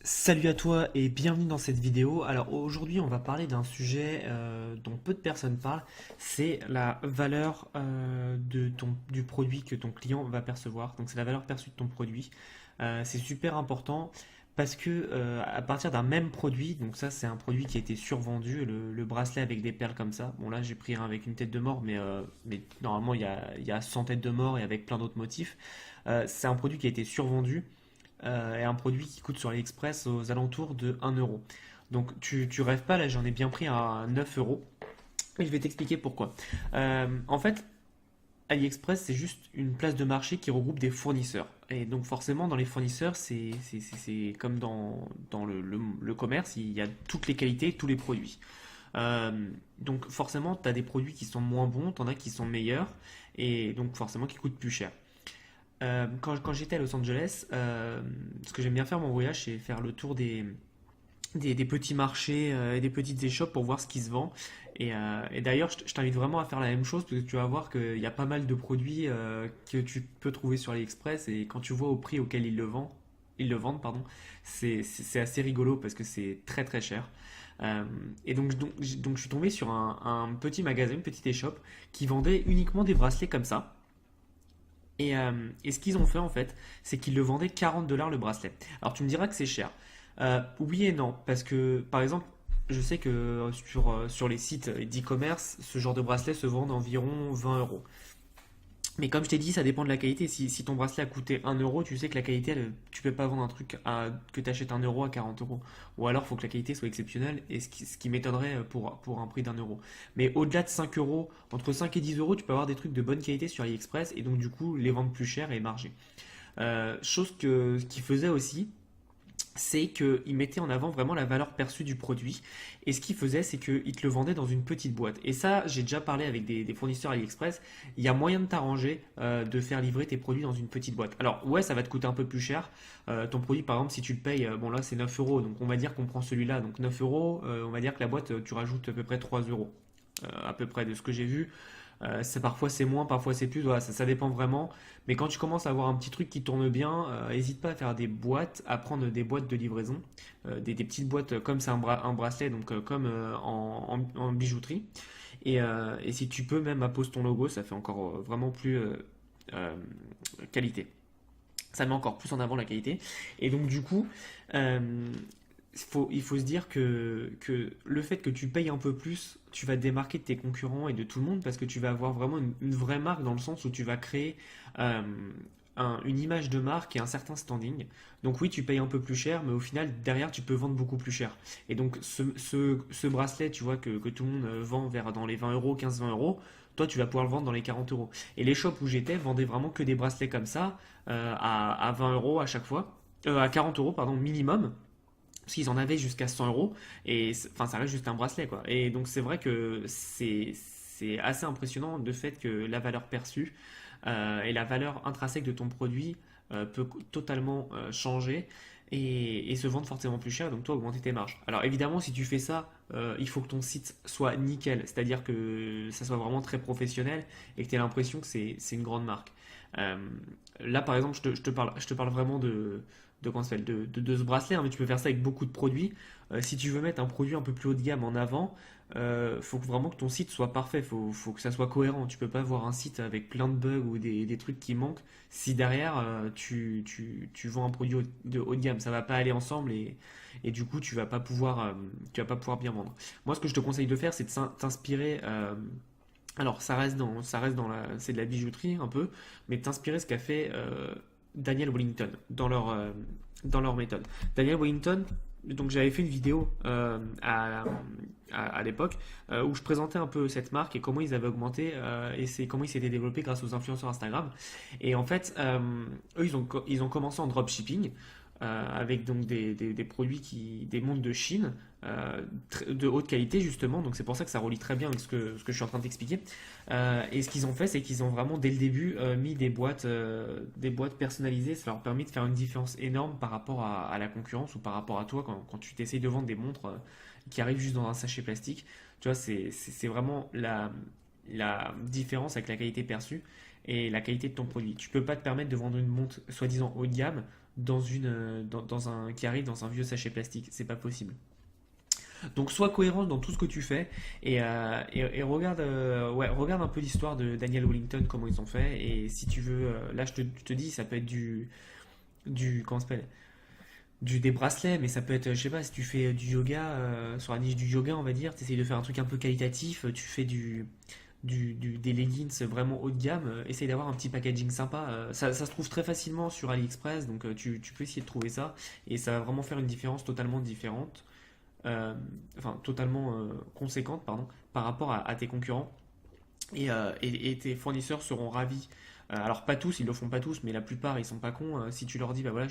Salut à toi et bienvenue dans cette vidéo. Alors aujourd'hui on va parler d'un sujet dont peu de personnes parlent, c'est la valeur du produit que ton client va percevoir. Donc c'est la valeur perçue de ton produit. C'est super important parce que à partir d'un même produit, donc ça c'est un produit qui a été survendu, le bracelet avec des perles comme ça. Bon là j'ai pris un avec une tête de mort mais normalement il y a 100 têtes de mort et avec plein d'autres motifs. C'est un produit qui a été survendu et un produit qui coûte sur AliExpress aux alentours de 1 euro. Donc tu rêves pas, là j'en ai bien pris à 9 euros. Et je vais t'expliquer pourquoi. En fait, AliExpress c'est juste une place de marché qui regroupe des fournisseurs. Et donc forcément dans les fournisseurs, c'est comme dans le commerce, il y a toutes les qualités, tous les produits. Donc forcément, tu as des produits qui sont moins bons, tu en as qui sont meilleurs, et donc forcément qui coûtent plus cher. Quand j'étais à Los Angeles, ce que j'aime bien faire mon voyage, c'est faire le tour des petits marchés et des petites échoppes pour voir ce qui se vend. Et d'ailleurs, je t'invite vraiment à faire la même chose parce que tu vas voir qu'il y a pas mal de produits que tu peux trouver sur AliExpress et quand tu vois au prix auquel ils le vendent, pardon, c'est assez rigolo parce que c'est très très cher. Et donc je suis tombé sur un petit magasin, une petite échoppe qui vendait uniquement des bracelets comme ça. Et ce qu'ils ont fait en fait, c'est qu'ils le vendaient 40 dollars le bracelet. Alors tu me diras que c'est cher. Oui et non, parce que par exemple, je sais que sur les sites d'e-commerce, ce genre de bracelet se vend environ 20 euros. Mais comme je t'ai dit, ça dépend de la qualité. Si ton bracelet a coûté 1 euro, tu sais que la qualité, tu peux pas vendre un truc que tu achètes 1 euro à 40 euros. Ou alors, il faut que la qualité soit exceptionnelle, et ce qui m'étonnerait pour un prix d'1 euro. Mais au-delà de 5 euros, entre 5 et 10 euros, tu peux avoir des trucs de bonne qualité sur AliExpress, et donc du coup, les vendre plus cher et marger. Ce qu'il faisait aussi, c'est qu'il mettait en avant vraiment la valeur perçue du produit. Et ce qu'il faisait, c'est qu'il te le vendait dans une petite boîte. Et ça, j'ai déjà parlé avec des fournisseurs AliExpress. Il y a moyen de t'arranger, de faire livrer tes produits dans une petite boîte. Alors, ouais, ça va te coûter un peu plus cher. Ton produit, par exemple, si tu le payes, bon là, c'est 9 euros. Donc, on va dire qu'on prend celui-là. Donc, 9 euros, on va dire que la boîte, tu rajoutes à peu près 3 euros. À peu près de ce que j'ai vu. Parfois c'est moins, parfois c'est plus, voilà, ça dépend vraiment. Mais quand tu commences à avoir un petit truc qui tourne bien, n'hésite pas à faire des boîtes, à prendre des boîtes de livraison, des petites boîtes comme c'est un bracelet, donc comme en bijouterie. Et si tu peux même apposer ton logo, ça fait encore vraiment plus euh, qualité. Ça met encore plus en avant la qualité. Et donc du coup, euh, il faut se dire que le fait que tu payes un peu plus, tu vas te démarquer de tes concurrents et de tout le monde parce que tu vas avoir vraiment une vraie marque dans le sens où tu vas créer euh, une image de marque et un certain standing. Donc oui, tu payes un peu plus cher, mais au final, derrière, tu peux vendre beaucoup plus cher. Et donc ce bracelet, tu vois, que tout le monde vend dans les 20 euros, 15-20 euros, toi, tu vas pouvoir le vendre dans les 40 euros. Et les shops où j'étais vendaient vraiment que des bracelets comme ça, à 20 euros à chaque fois. À 40 euros, pardon, minimum parce qu'ils en avaient jusqu'à 100 euros et enfin ça reste juste un bracelet quoi. Et donc c'est vrai que c'est assez impressionnant de fait que la valeur perçue et la valeur intrinsèque de ton produit peut totalement changer et se vendre forcément plus cher, donc toi augmenter tes marges. Alors évidemment si tu fais ça, il faut que ton site soit nickel, c'est-à-dire que ça soit vraiment très professionnel et que tu aies l'impression que c'est une grande marque. Euh, Là par exemple je te parle vraiment de, comment ça s'appelle, de ce bracelet, hein, mais tu peux faire ça avec beaucoup de produits. Si tu veux mettre un produit un peu plus haut de gamme en avant, faut vraiment que ton site soit parfait, faut que ça soit cohérent. Tu peux pas avoir un site avec plein de bugs ou des trucs qui manquent si derrière tu vends un produit de haut de gamme. Ça va pas aller ensemble et du coup tu vas pas pouvoir bien vendre. Moi ce que je te conseille de faire c'est de t'inspirer. Alors c'est de la bijouterie un peu, mais t'inspirer ce qu'a fait Daniel Wellington dans leur méthode. Daniel Wellington, donc j'avais fait une vidéo à l'époque où je présentais un peu cette marque et comment ils avaient augmenté et c'est comment ils s'étaient développés grâce aux influenceurs Instagram. Et en fait, eux ils ont commencé en dropshipping avec donc des produits des montres de Chine de haute qualité justement, donc c'est pour ça que ça relie très bien avec ce que je suis en train de t'expliquer. Et ce qu'ils ont fait, c'est qu'ils ont vraiment dès le début mis des boîtes personnalisées. Ça leur permet de faire une différence énorme par rapport à la concurrence ou par rapport à toi quand tu t'essayes de vendre des montres qui arrivent juste dans un sachet plastique. Tu vois, c'est vraiment la différence avec la qualité perçue et la qualité de ton produit. Tu peux pas te permettre de vendre une montre soi-disant haut de gamme qui arrive dans un vieux sachet plastique. C'est pas possible. Donc sois cohérent dans tout ce que tu fais et regarde, ouais, regarde un peu l'histoire de Daniel Wellington, comment ils ont fait. Et si tu veux, là je te dis, ça peut être comment ça s'appelle, des bracelets, mais ça peut être, je sais pas, si tu fais du yoga, sur la niche du yoga, on va dire, tu essayes de faire un truc un peu qualitatif, tu fais des leggings vraiment haut de gamme, essaye d'avoir un petit packaging sympa. Ça se trouve très facilement sur AliExpress, donc tu peux essayer de trouver ça, et ça va vraiment faire une différence totalement différente, enfin totalement conséquente, pardon, par rapport à tes concurrents. Et tes fournisseurs seront ravis. Alors pas tous, ils le font pas tous, mais la plupart ils sont pas cons. Si tu leur dis bah voilà,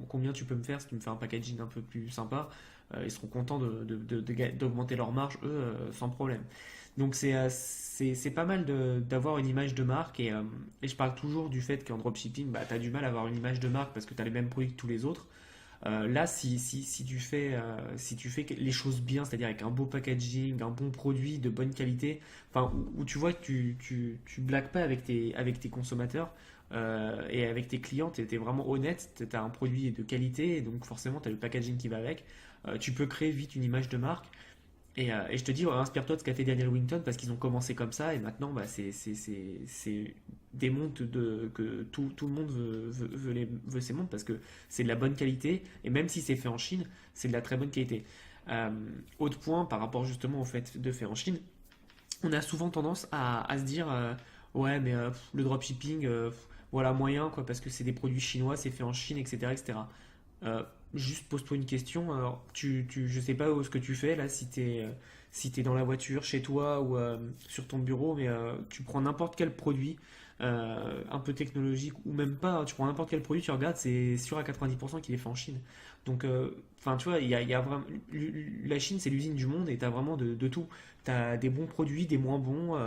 combien tu peux me faire si tu me fais un packaging un peu plus sympa, ils seront contents d'augmenter leur marge eux sans problème. Donc c'est pas mal d'avoir une image de marque et je parle toujours du fait qu'en dropshipping bah, tu as du mal à avoir une image de marque parce que tu as les mêmes produits que tous les autres. Là, si tu fais les choses bien, c'est-à-dire avec un beau packaging, un bon produit de bonne qualité, enfin, où tu vois que tu blagues pas avec tes consommateurs et avec tes clients, tu es vraiment honnête, tu as un produit de qualité, et donc forcément tu as le packaging qui va avec, tu peux créer vite une image de marque. Et je te dis, ouais, inspire-toi de ce qu'a fait Daniel Wellington parce qu'ils ont commencé comme ça et maintenant bah, c'est des montres que tout le monde veut ces montres parce que c'est de la bonne qualité et même si c'est fait en Chine, c'est de la très bonne qualité. Euh, Autre point par rapport justement au fait de faire en Chine, on a souvent tendance à se dire ouais mais le dropshipping voilà moyen quoi parce que c'est des produits chinois, c'est fait en Chine etc etc. Juste pose-toi une question. Alors, je sais pas où ce que tu fais là, si t'es dans la voiture, chez toi ou sur ton bureau, mais tu prends n'importe quel produit un peu technologique ou même pas, hein, tu prends n'importe quel produit, tu regardes, c'est sûr à 90% qu'il est fait en Chine. Donc, enfin, tu vois, il y a vraiment, la Chine c'est l'usine du monde et t'as vraiment de tout. T'as des bons produits, des moins bons.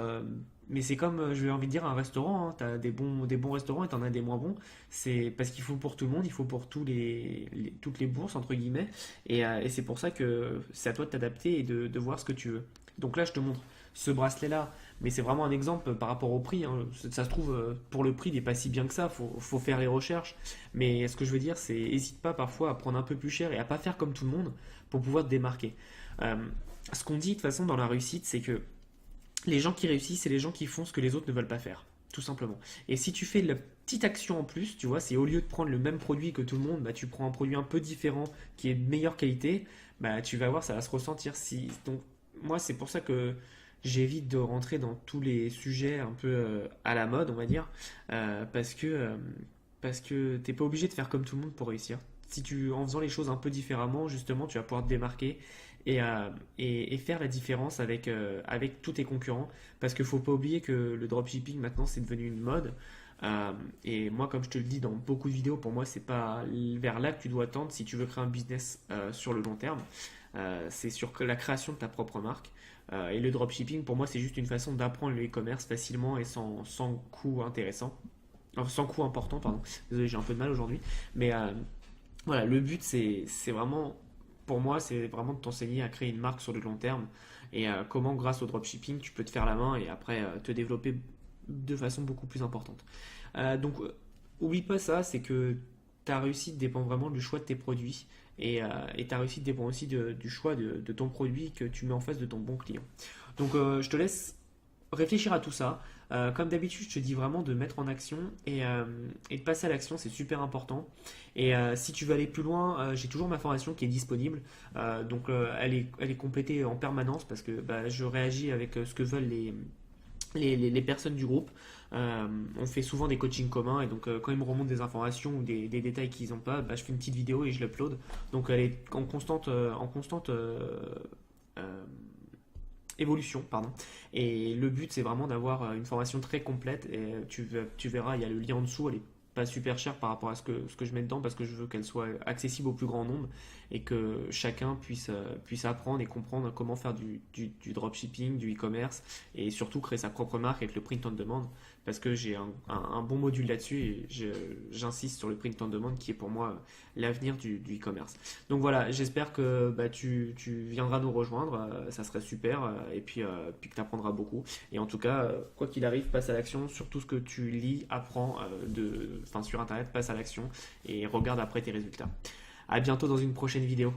Mais c'est comme, je vais envie de dire, un restaurant. Hein. T'as des bons restaurants et t'en as des moins bons. C'est parce qu'il faut pour tout le monde, il faut pour toutes les bourses, entre guillemets. Et c'est pour ça que c'est à toi de t'adapter et de voir ce que tu veux. Donc là, je te montre ce bracelet-là, mais c'est vraiment un exemple par rapport au prix. Hein. Ça se trouve, pour le prix, il n'est pas si bien que ça. Faut faire les recherches. Mais ce que je veux dire, c'est n'hésite pas parfois à prendre un peu plus cher et à pas faire comme tout le monde pour pouvoir te démarquer. Euh, Ce qu'on dit de toute façon dans la réussite, c'est que les gens qui réussissent, c'est les gens qui font ce que les autres ne veulent pas faire, tout simplement. Et si tu fais la petite action en plus, tu vois, c'est au lieu de prendre le même produit que tout le monde, bah, tu prends un produit un peu différent qui est de meilleure qualité, bah, tu vas voir, ça va se ressentir. Donc, moi, c'est pour ça que j'évite de rentrer dans tous les sujets un peu à la mode, on va dire, parce que t'es pas obligé de faire comme tout le monde pour réussir. Si tu, en faisant les choses un peu différemment, justement, tu vas pouvoir te démarquer et faire la différence avec tous tes concurrents. Parce qu'il ne faut pas oublier que le dropshipping maintenant c'est devenu une mode. Et moi, comme je te le dis dans beaucoup de vidéos, pour moi, c'est pas vers là que tu dois tendre si tu veux créer un business sur le long terme. C'est sur la création de ta propre marque. Et le dropshipping, pour moi, c'est juste une façon d'apprendre le e-commerce facilement et sans coût intéressant. Enfin, sans coût important, pardon. Désolé, j'ai un peu de mal aujourd'hui. Mais voilà, le but, c'est vraiment, pour moi, c'est vraiment de t'enseigner à créer une marque sur le long terme et comment, grâce au dropshipping, tu peux te faire la main et après te développer de façon beaucoup plus importante. Donc, oublie pas ça, c'est que ta réussite dépend vraiment du choix de tes produits et ta réussite dépend aussi du choix de ton produit que tu mets en face de ton bon client. Donc, je te laisse réfléchir à tout ça. Comme d'habitude, je te dis vraiment de mettre en action et de passer à l'action, c'est super important. Et si tu veux aller plus loin, j'ai toujours ma formation qui est disponible. Donc elle est complétée en permanence parce que bah, je réagis avec ce que veulent les personnes du groupe. On fait souvent des coachings communs et donc quand ils me remontent des informations ou des détails qu'ils n'ont pas, bah, je fais une petite vidéo et je l'upload. Donc elle est en constante euh, évolution, pardon. Et le but, c'est vraiment d'avoir une formation très complète. Et tu verras, il y a le lien en dessous. Elle est pas super chère par rapport à ce que je mets dedans parce que je veux qu'elle soit accessible au plus grand nombre et que chacun puisse apprendre et comprendre comment faire du dropshipping, du e-commerce et surtout créer sa propre marque avec le print on demand parce que j'ai un bon module là-dessus et j'insiste sur le print on demand qui est pour moi l'avenir du e-commerce. Donc voilà, j'espère que tu viendras nous rejoindre, ça serait super, puis que tu apprendras beaucoup. Et en tout cas, quoi qu'il arrive, passe à l'action sur tout ce que tu lis, apprends sur Internet, passe à l'action et regarde après tes résultats. À bientôt dans une prochaine vidéo.